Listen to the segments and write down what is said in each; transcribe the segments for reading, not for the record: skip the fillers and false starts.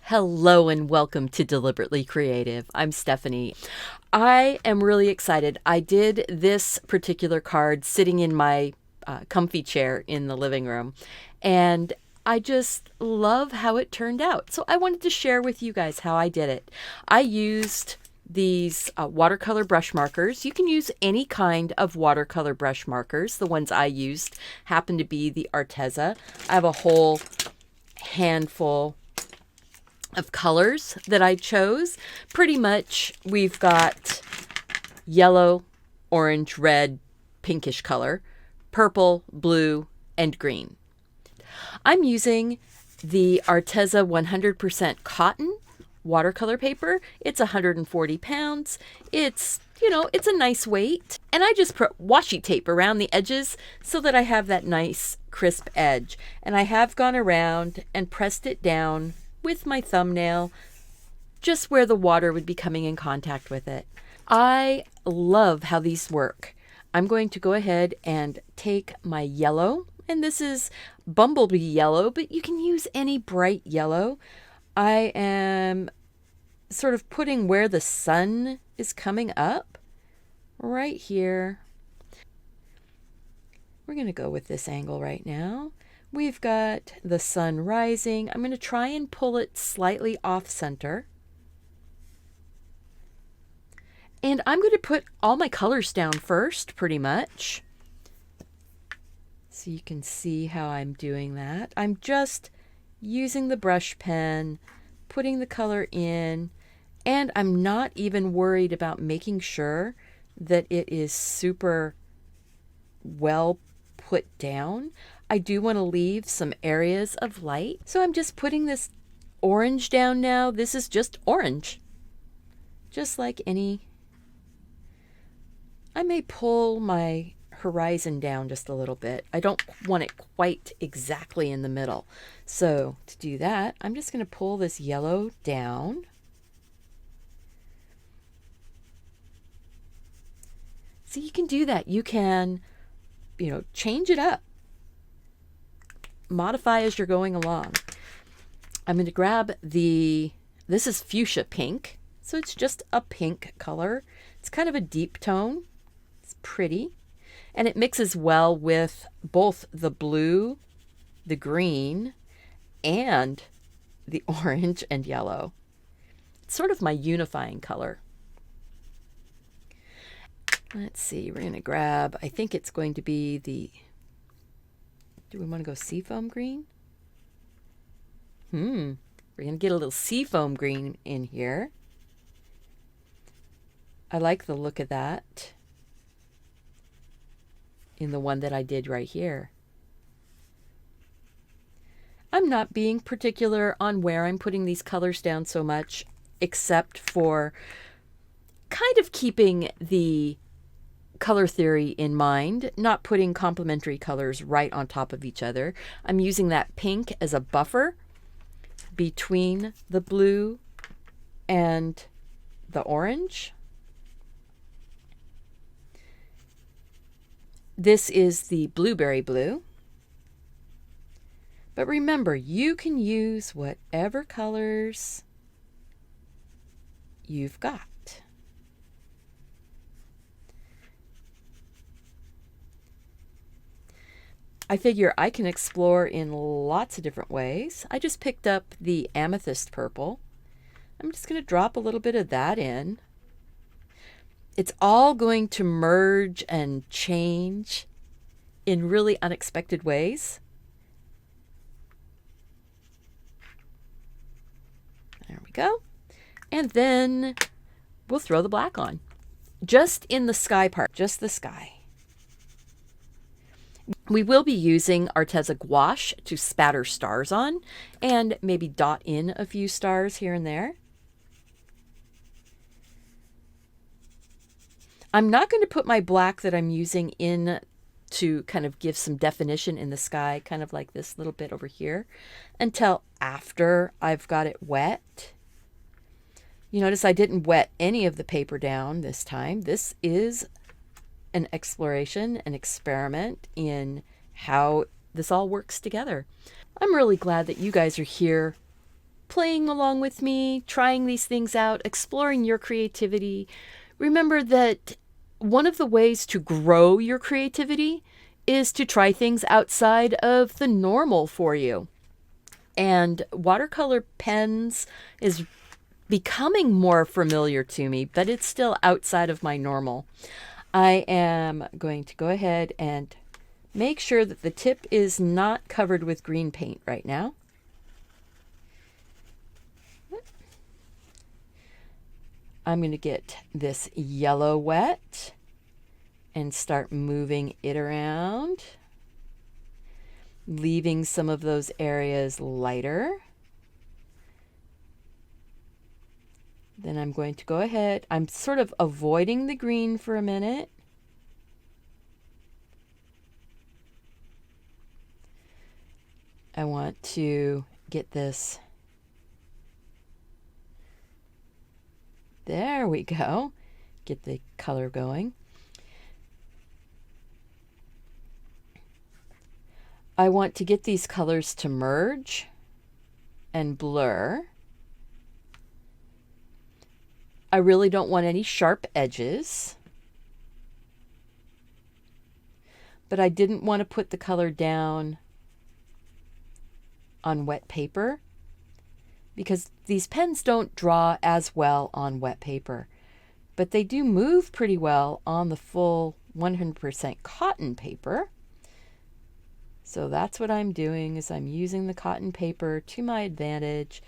Hello and welcome to Deliberately Creative. I'm Stephanie. I am really excited. I did this particular card sitting in my comfy chair in the living room, and I just love how it turned out. So I wanted to share with you guys how I did it. I used these watercolor brush markers. You can use any kind of watercolor brush markers. The ones I used happen to be the Arteza. I have a whole handful of colors that I chose. Pretty much we've got yellow, orange, red, pinkish color, purple, blue, and green. I'm using the Arteza 100% cotton watercolor paper. It's 140 pounds. It's a nice weight. And I just put washi tape around the edges so that I have that nice crisp edge. And I have gone around and pressed it down with my thumbnail, just where the water would be coming in contact with it. I love how these work. I'm going to go ahead and take my yellow, and this is bumblebee yellow, but you can use any bright yellow. I am sort of putting where the sun is coming up, right here. We're going to go with this angle right now. We've got the sun rising. I'm going to try and pull it slightly off center. And I'm going to put all my colors down first, pretty much. So you can see how I'm doing that. I'm just using the brush pen, putting the color in, and I'm not even worried about making sure that it is super well put down. I do want to leave some areas of light. So I'm just putting this orange down now. This is just orange. Just like any. I may pull my horizon down just a little bit. I don't want it quite exactly in the middle. So to do that, I'm just going to pull this yellow down. So you can do that. You can, change it up. Modify as you're going along. I'm going to grab this is fuchsia pink, so it's just a pink color. It's kind of a deep tone. It's pretty, and it mixes well with both the blue, the green, and the orange and yellow. It's sort of my unifying color. Let's see, we're going to grab, I think it's going to be do we want to go seafoam green? We're going to get a little seafoam green in here. I like the look of that in the one that I did right here. I'm not being particular on where I'm putting these colors down so much, except for kind of keeping the color theory in mind, not putting complementary colors right on top of each other. I'm using that pink as a buffer between the blue and the orange. This is the blueberry blue. But remember, you can use whatever colors you've got. I figure I can explore in lots of different ways. I just picked up the amethyst purple. I'm just going to drop a little bit of that in. It's all going to merge and change in really unexpected ways. There we go. And then we'll throw the black on. Just in the sky part, just the sky. We will be using Arteza gouache to spatter stars on and maybe dot in a few stars here and there. I'm not going to put my black that I'm using in to kind of give some definition in the sky, kind of like this little bit over here, until after I've got it wet. You notice I didn't wet any of the paper down this time. This is an exploration, an experiment in how this all works together. I'm really glad that you guys are here playing along with me, trying these things out, exploring your creativity. Remember that one of the ways to grow your creativity is to try things outside of the normal for you. And watercolor pens is becoming more familiar to me, but it's still outside of my normal. I am going to go ahead and make sure that the tip is not covered with green paint right now. I'm going to get this yellow wet and start moving it around, leaving some of those areas lighter. Then I'm going to go ahead. I'm sort of avoiding the green for a minute. I want to get this. There we go. Get the color going. I want to get these colors to merge and blur. I really don't want any sharp edges, but I didn't want to put the color down on wet paper because these pens don't draw as well on wet paper, but they do move pretty well on the full 100% cotton paper. So that's what I'm doing, is I'm using the cotton paper to my advantage.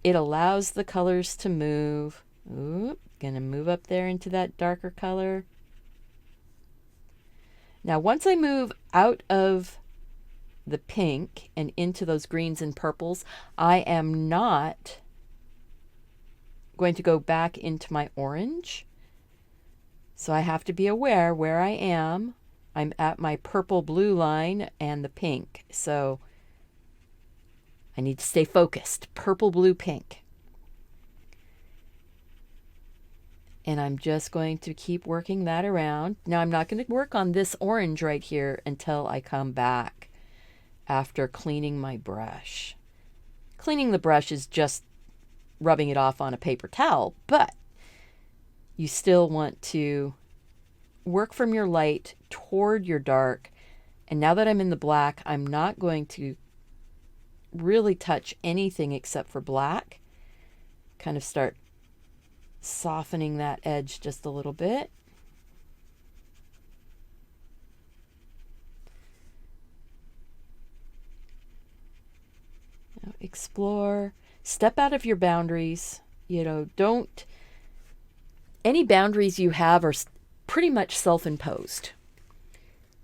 It allows the colors to move. Ooh, gonna move up there into that darker color. Now once I move out of the pink and into those greens and purples, I am not going to go back into my orange. So I have to be aware where I am. I'm at my purple blue line and the pink. So I need to stay focused. Purple, blue, pink. And I'm just going to keep working that around. Now I'm not going to work on this orange right here until I come back after cleaning my brush. Cleaning the brush is just rubbing it off on a paper towel, but you still want to work from your light toward your dark. And now that I'm in the black, I'm not going to really touch anything except for black. Kind of start softening that edge just a little bit. Now explore, step out of your boundaries. You know, don't, any boundaries you have are pretty much self-imposed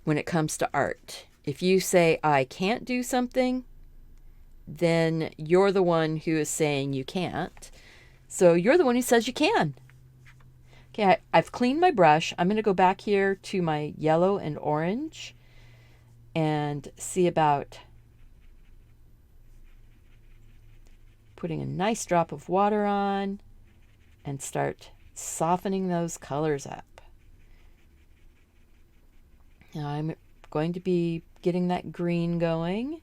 when it comes to art. If you say, I can't do something, then you're the one who is saying you can't. So you're the one who says you can. Okay, I've cleaned my brush. I'm going to go back here to my yellow and orange and see about putting a nice drop of water on and start softening those colors up. Now I'm going to be getting that green going.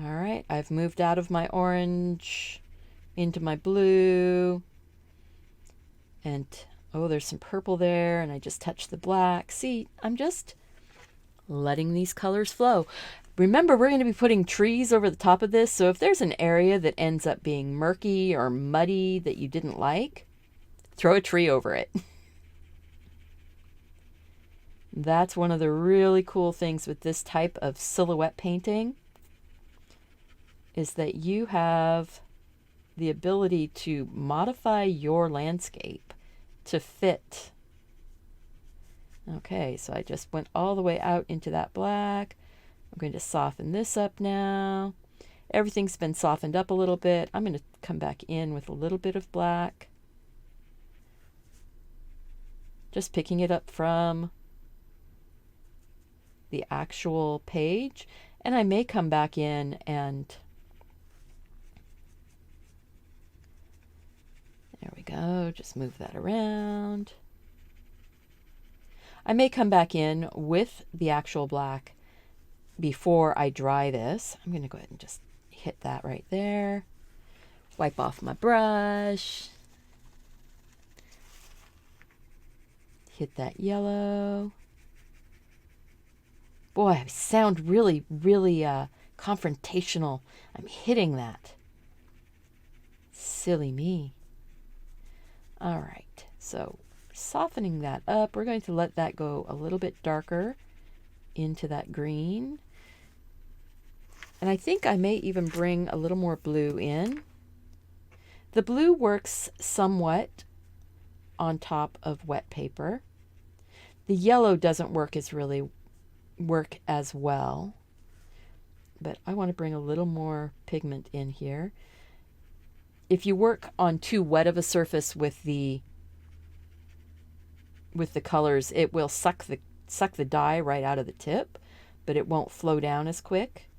All right, I've moved out of my orange into my blue. And, oh, there's some purple there, and I just touched the black. See, I'm just letting these colors flow. Remember, we're going to be putting trees over the top of this, so if there's an area that ends up being murky or muddy that you didn't like, throw a tree over it. That's one of the really cool things with this type of silhouette painting, is that you have the ability to modify your landscape to fit. Okay, so I just went all the way out into that black. I'm going to soften this up now. Everything's been softened up a little bit. I'm going to come back in with a little bit of black. Just picking it up from the actual page. And I may come back in and there we go, just move that around. I may come back in with the actual black before I dry this, I'm going to go ahead and just hit that right there. Wipe off my brush. Hit that yellow. Boy, I sound really, really confrontational. I'm hitting that. Silly me. All right, so softening that up, we're going to let that go a little bit darker into that green. And I think I may even bring a little more blue in. The blue works somewhat on top of wet paper. The yellow doesn't work as well, but I want to bring a little more pigment in here. If you work on too wet of a surface with the colors, it will suck the dye right out of the tip, but it won't flow down as quick.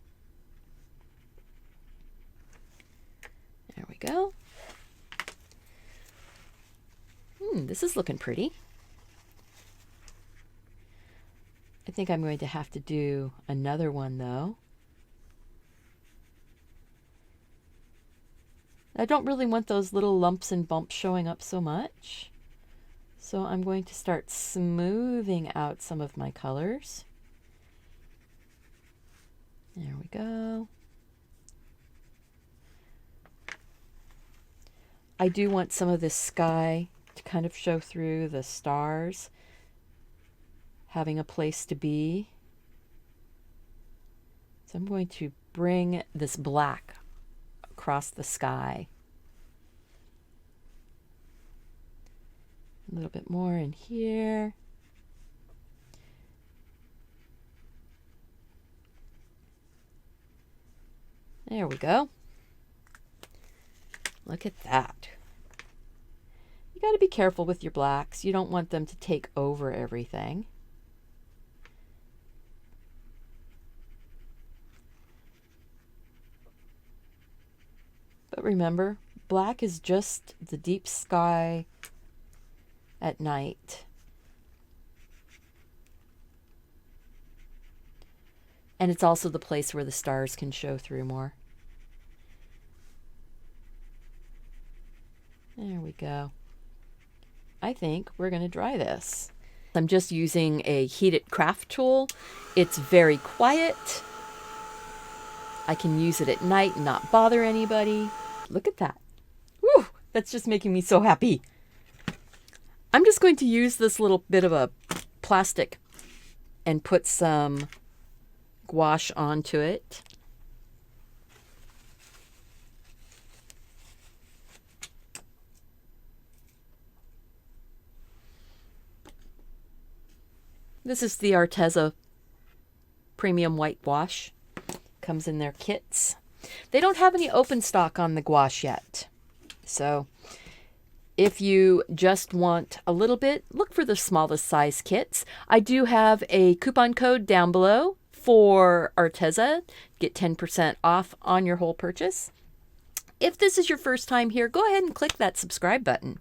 There we go. This is looking pretty. I think I'm going to have to do another one though. I don't really want those little lumps and bumps showing up so much. So I'm going to start smoothing out some of my colors. There we go. I do want some of this sky to kind of show through, the stars having a place to be. So I'm going to bring this black across the sky. A little bit more in here. There we go. Look at that. You got to be careful with your blacks. You don't want them to take over everything. But remember, black is just the deep sky at night. And it's also the place where the stars can show through more. There we go. I think we're going to dry this. I'm just using a heated craft tool. It's very quiet. I can use it at night and not bother anybody. Look at that. Woo, that's just making me so happy. I'm just going to use this little bit of a plastic and put some gouache onto it. This is the Arteza Premium White Gouache. Comes in their kits. They don't have any open stock on the gouache yet. So if you just want a little bit, look for the smallest size kits. I do have a coupon code down below for Arteza. Get 10% off on your whole purchase. If this is your first time here, go ahead and click that subscribe button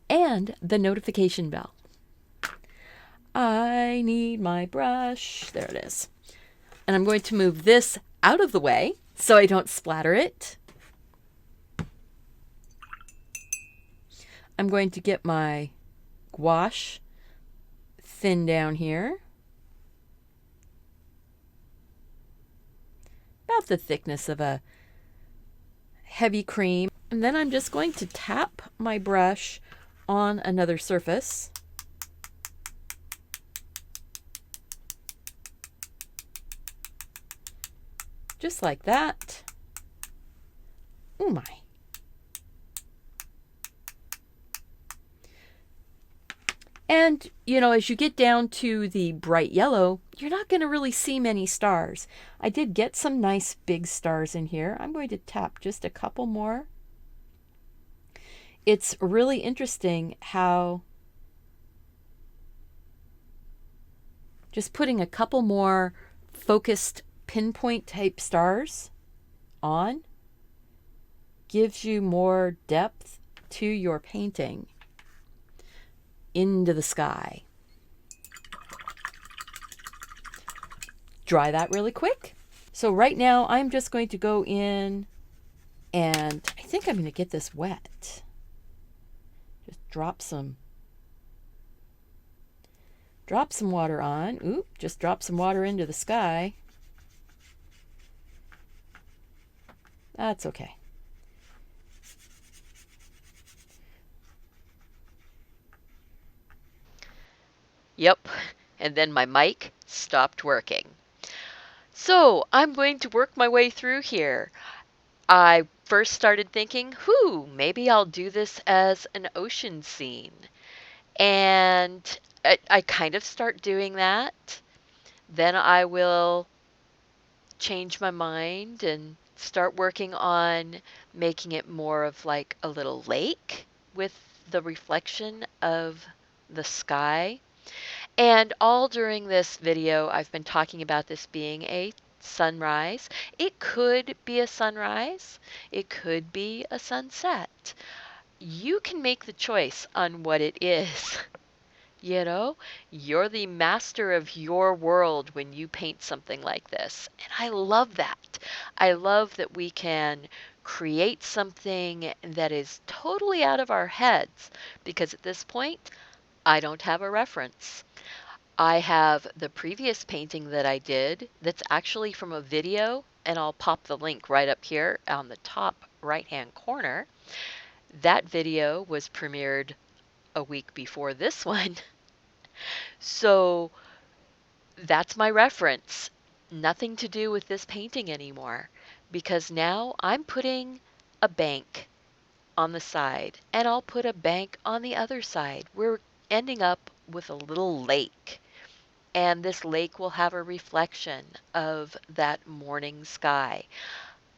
and the notification bell. I need my brush. There it is. And I'm going to move this out of the way so I don't splatter it. I'm going to get my gouache thin down here. About the thickness of a heavy cream. And then I'm just going to tap my brush on another surface. Just like that. Oh my. And, you know, as you get down to the bright yellow, you're not going to really see many stars. I did get some nice big stars in here. I'm going to tap just a couple more. It's really interesting how just putting a couple more focused pinpoint type stars on gives you more depth to your painting into the sky. dry that really quick. So right now I'm just going to go in, and I think I'm going to get this wet. Just drop some water on. Oop, just drop some water into the sky. That's okay. Yep, and then my mic stopped working. So I'm going to work my way through here. I first started thinking, maybe I'll do this as an ocean scene. And I kind of start doing that. Then I will change my mind and start working on making it more of like a little lake with the reflection of the sky. And all during this video, I've been talking about this being a sunrise. It could be a sunrise. It could be a sunset. You can make the choice on what it is. You know, you're the master of your world when you paint something like this. And I love that. I love that we can create something that is totally out of our heads, because at this point, I don't have a reference. I have the previous painting that I did that's actually from a video, and I'll pop the link right up here on the top right-hand corner. That video was premiered a week before this one. So that's my reference. Nothing to do with this painting anymore, because now I'm putting a bank on the side, and I'll put a bank on the other side. We're ending up with a little lake, and this lake will have a reflection of that morning sky.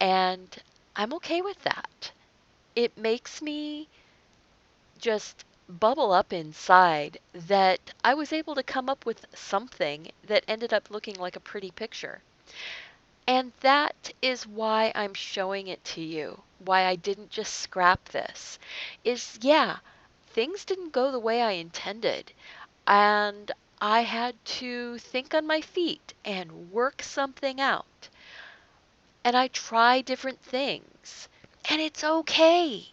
And I'm okay with that. It makes me just bubble up inside that I was able to come up with something that ended up looking like a pretty picture. And that is why I'm showing it to you. Why I didn't just scrap this. Is, yeah, things didn't go the way I intended. And I had to think on my feet and work something out. And I try different things. And it's okay.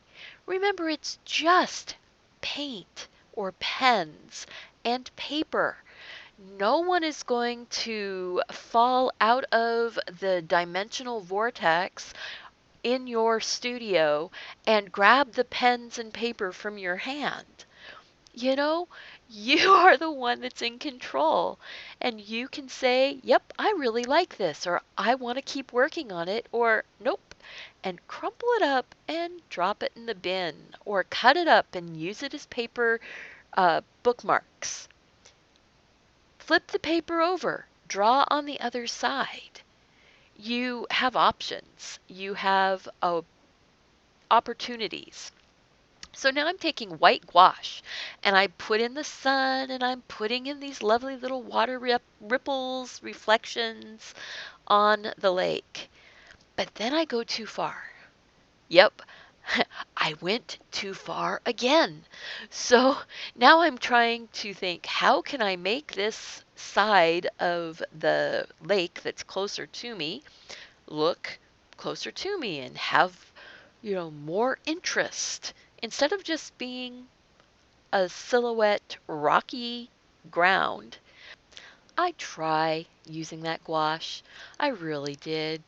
Remember, it's just paint or pens and paper. No one is going to fall out of the dimensional vortex in your studio and grab the pens and paper from your hand. You know, you are the one that's in control, and you can say, yep, I really like this, or I want to keep working on it, or nope, and crumple it up and drop it in the bin, or cut it up and use it as paper bookmarks. Flip the paper over, draw on the other side. You have options. You have opportunities. So now I'm taking white gouache, and I put in the sun, and I'm putting in these lovely little water ripples, reflections on the lake. But then I go too far. Yep, I went too far again. So now I'm trying to think, how can I make this side of the lake that's closer to me look closer to me and have, more interest instead of just being a silhouette rocky ground. I try using that gouache. I really did.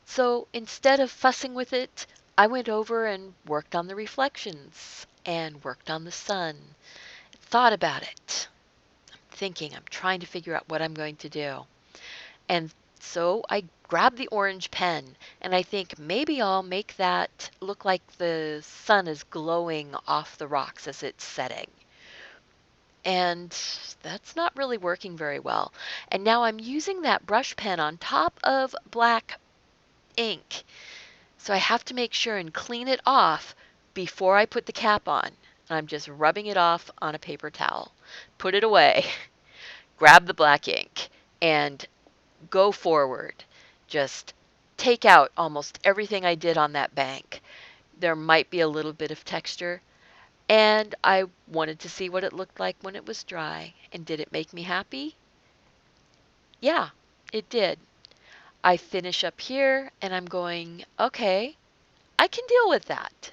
So instead of fussing with it, I went over and worked on the reflections and worked on the sun. Thought about it. I'm trying to figure out what I'm going to do. And so I grabbed the orange pen, and I think maybe I'll make that look like the sun is glowing off the rocks as it's setting. And that's not really working very well. And now I'm using that brush pen on top of black ink. So I have to make sure and clean it off before I put the cap on. And I'm just rubbing it off on a paper towel. Put it away. Grab the black ink and go forward. Just take out almost everything I did on that bank. There might be a little bit of texture, and I wanted to see what it looked like when it was dry. And did it make me happy? Yeah, it did. I finish up here and I'm going, okay, I can deal with that.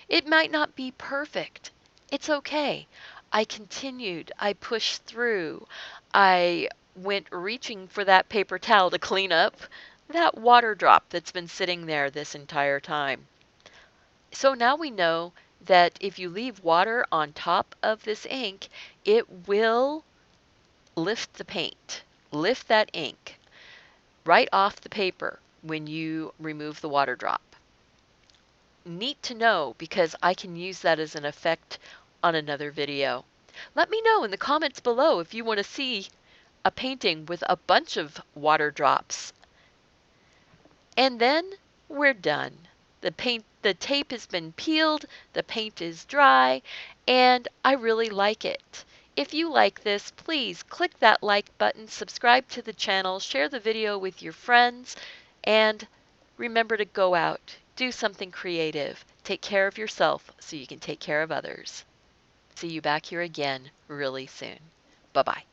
It might not be perfect. It's okay. I continued. I pushed through. I went reaching for that paper towel to clean up that water drop that's been sitting there this entire time. So now we know that if you leave water on top of this ink, it will lift the paint, lift that ink right off the paper when you remove the water drop. Neat to know because I can use that as an effect on another video. Let me know in the comments below if you want to see a painting with a bunch of water drops. And then we're done. The tape has been peeled, the paint is dry, and I really like it. If you like this, please click that like button, subscribe to the channel, share the video with your friends, and remember to go out, do something creative, take care of yourself so you can take care of others. See you back here again really soon. Bye-bye.